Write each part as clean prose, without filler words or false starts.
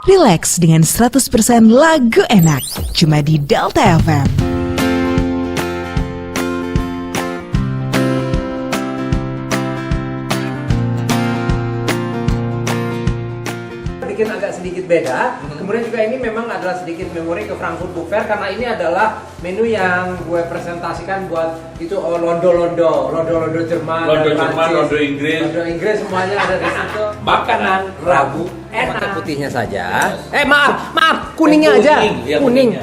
Relax dengan 100% lagu enak. Cuma di Delta FM. Agak sedikit beda. Kemudian juga ini memang adalah sedikit memori ke Frankfurt Book Fair karena ini adalah menu yang gue presentasikan buat itu londo Jerman, londo Inggris semuanya ada di situ. Makanan Rabu enak. Pakai putihnya saja. Maaf, kuningnya aja. Ya, Kuning.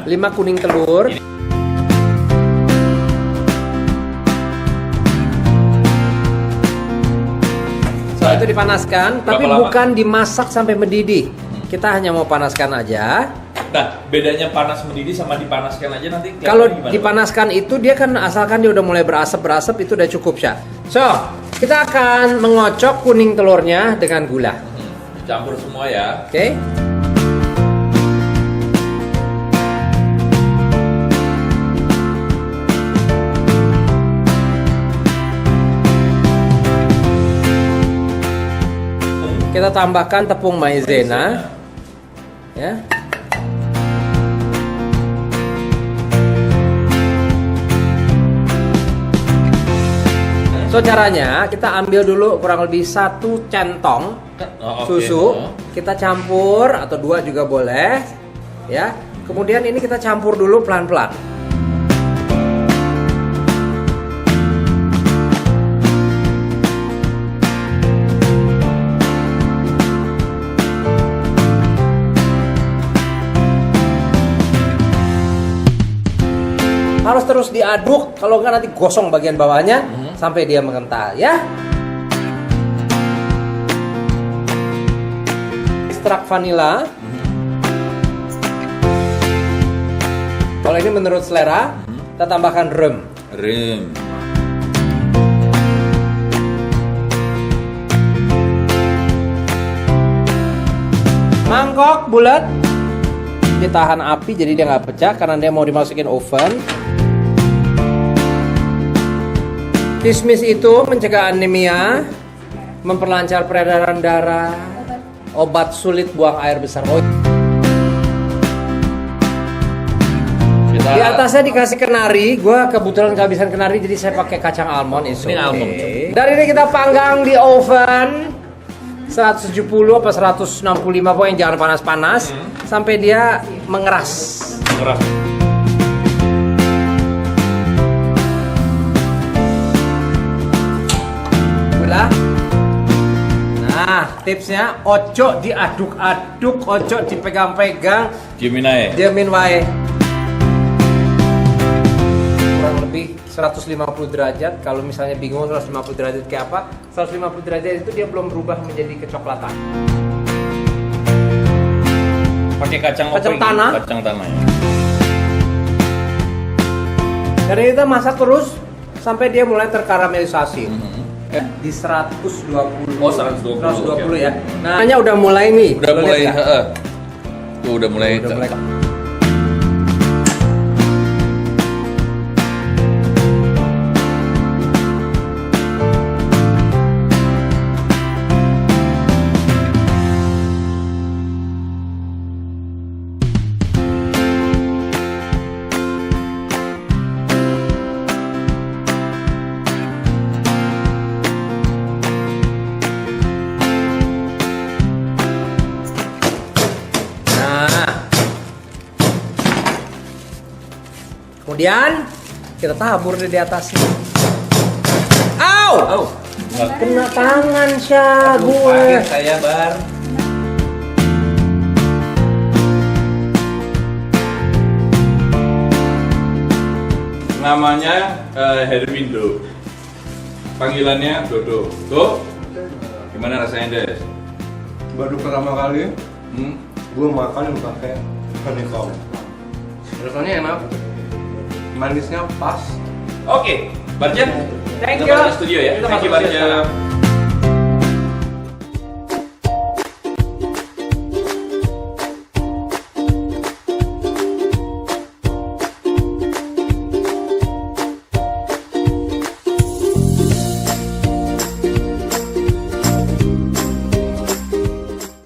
5 kuning telur. Setelah itu dipanaskan, tapi bukan dimasak sampai mendidih. Kita hanya mau panaskan aja. Nah, bedanya panas mendidih sama dipanaskan aja nanti. Kalau dipanaskan itu dia kan asalkan dia udah mulai berasap itu udah cukup ya. So, kita akan mengocok kuning telurnya dengan gula. Campur semua ya. Oke. Kita tambahkan tepung maizena, ya. So caranya kita ambil dulu kurang lebih 1 centong susu, kita campur atau 2 juga boleh, ya. Kemudian ini kita campur dulu pelan-pelan. Harus terus diaduk, kalau enggak nanti gosong bagian bawahnya sampai dia mengental, ya. Ekstrak vanila. Kalau ini menurut selera, kita tambahkan rem. Mangkok bulat. Ditahan api jadi dia nggak pecah karena dia mau dimasukin oven. Kismis itu mencegah anemia, memperlancar peredaran darah, obat sulit buang air besar. Di atasnya dikasih kenari, gue kebetulan kehabisan kenari jadi saya pakai kacang almond. Ini almond. Dari ini kita panggang di oven 170 apa 165, pokoknya jangan panas-panas sampai dia mengeras. Nah, tipsnya ojo diaduk-aduk, ojo dipegang-pegang. Diamin wae. Kurang lebih 150 derajat. Kalau misalnya bingung 150 derajat kayak apa, 150 derajat itu dia belum berubah menjadi kecoklatan. Pakai kacang tanah. Kacang tanah ya. Dari kita masak terus sampai dia mulai terkaramelisasi. Di 120. Oh, 120 ya. Nah, hanya udah mulai nih. Udah mulai, Tuh udah mulai. Kemudian kita tabur di atasnya. Au! Kena tangan Syah gue. Saya bar. Namanya Herwindo. Panggilannya Dodo. Tuh. Gimana rasanya, Des? Baru pertama kali gue makan pakai honeycomb. Rasanya enak. Manisnya pas. Oke, Barjen. Thank Kita you. balik ke studio ya. Kita Thank you, masuk studio Barjen.